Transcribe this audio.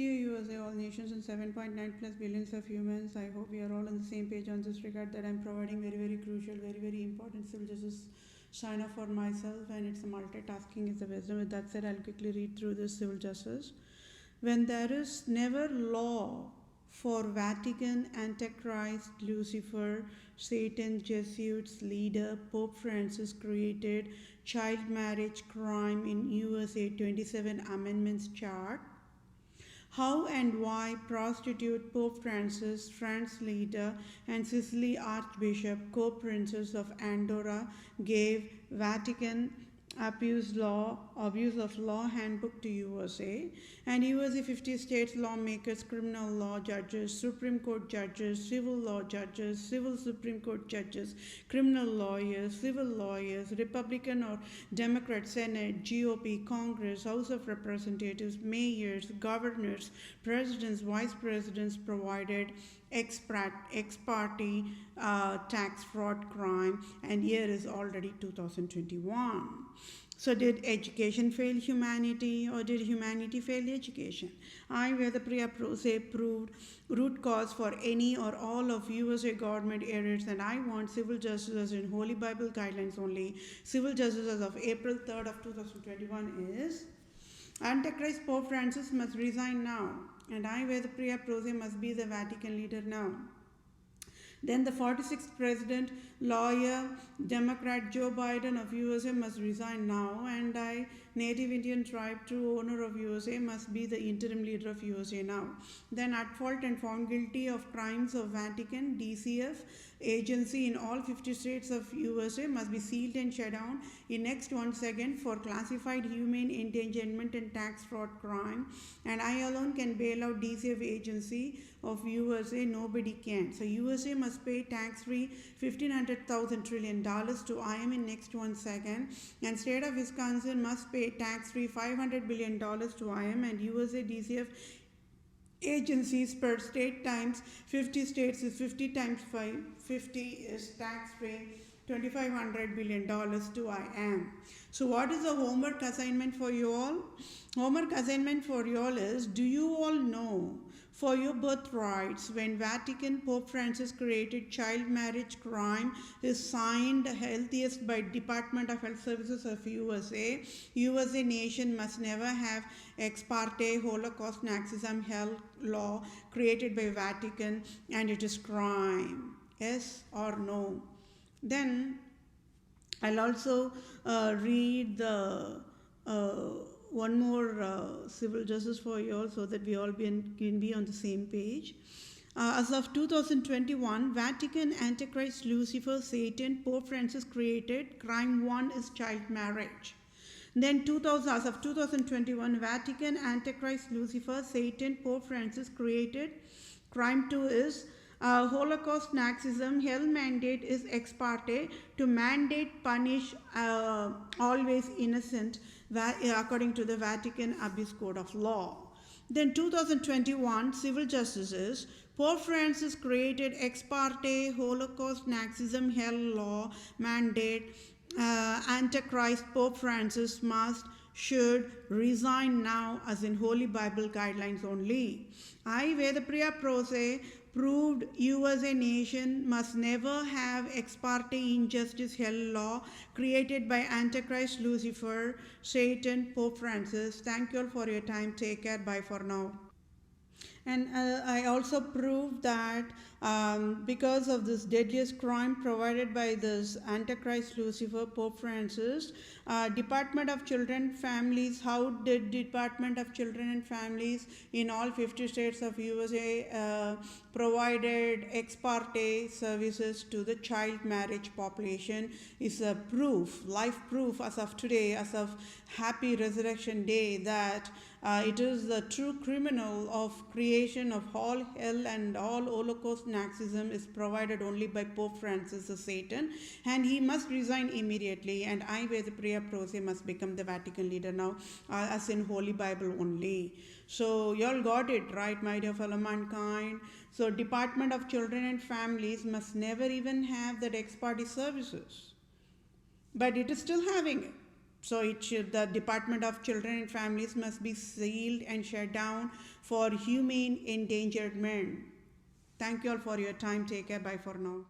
Dear USA, all nations and 7.9 plus billions of humans, I hope we are all on the same page on this regard that I'm providing very, very crucial, very, very important civil justice sign off for myself, and it's a multitasking is the wisdom. With that said, I'll quickly read through this civil justice. When there is never law for Vatican, Antichrist, Lucifer, Satan, Jesuits, leader, Pope Francis created child marriage crime in USA 27 Amendments chart. How and why prostitute Pope Francis, France leader, and Sicily Archbishop, co-princes of Andorra, gave Vatican abuse of law handbook to USA, and USA 50 states lawmakers, criminal law judges, Supreme Court judges, civil law judges, civil Supreme Court judges, criminal lawyers, civil lawyers, Republican or Democrat Senate, GOP, Congress, House of Representatives, mayors, governors, presidents, vice presidents provided ex parte tax fraud crime, and year is already 2021. So did education fail humanity, or did humanity fail education? I, Vedapriya Prose, proved root cause for any or all of USA government errors, and I want civil justice in Holy Bible guidelines only. Civil justice as of April 3rd of 2021 is Antichrist Pope Francis must resign now, and I, Vedapriya Prose, must be the Vatican leader now. Then the 46th president, lawyer, Democrat Joe Biden of USA must resign now, and I, Native Indian tribe, true owner of USA, must be the interim leader of USA now. Then at fault and found guilty of crimes of Vatican, DCF, agency in all 50 states of USA must be sealed and shut down in next 1 second for classified humane endangerment and tax fraud crime, and I alone can bail out DCF agency of USA, nobody can. So USA must pay tax-free $1,500,000 trillion to IM in next 1 second, and state of Wisconsin must pay tax-free $500 billion to IM, and USA DCF agencies per state times 50 states is 50 times 50 is tax-free $2,500 billion to IM. So what is the homework assignment for you all? Homework assignment for you all is, do you all know for your birthrights when Vatican Pope Francis created child marriage crime is signed healthiest by Department of Health Services of USA. USA nation must never have ex parte Holocaust Nazism health law created by Vatican, and it is crime. Yes or no? Then I'll also read the one more civil justice for you all so that we all can be on the same page. As of 2021, Vatican, Antichrist, Lucifer, Satan, Pope Francis created crime 1 is child marriage. Then as of 2021, Vatican, Antichrist, Lucifer, Satan, Pope Francis created crime 2 is Holocaust Nazism. Hell mandate is ex parte to mandate punish always innocent according to the Vatican Abyss Code of Law. Then 2021 civil justice is Pope Francis created ex parte Holocaust Nazism hell law mandate Antichrist Pope Francis should resign now as in Holy Bible guidelines only. I, Vedapriya Prose, proved USA nation must never have ex parte injustice hell law created by Antichrist, Lucifer, Satan, Pope Francis. Thank you all for your time. Take care. Bye for now. And I also proved that because of this deadliest crime provided by this Antichrist, Lucifer, Pope Francis, Department of Children Families, how did Department of Children and Families in all 50 states of USA provided ex parte services to the child marriage population is a proof, life proof as of today, as of Happy Resurrection Day, that it is the true criminal of creation of all hell and all Holocaust Nazism is provided only by Pope Francis the Satan, and he must resign immediately, and I, Vedapriya Prose, must become the Vatican leader now as in Holy Bible only. So you all got it right, my dear fellow mankind. So Department of Children and Families must never even have that ex parte services, but it is still having it. So the Department of Children and Families must be sealed and shut down for humane endangered men. Thank you all for your time. Take care. Bye for now.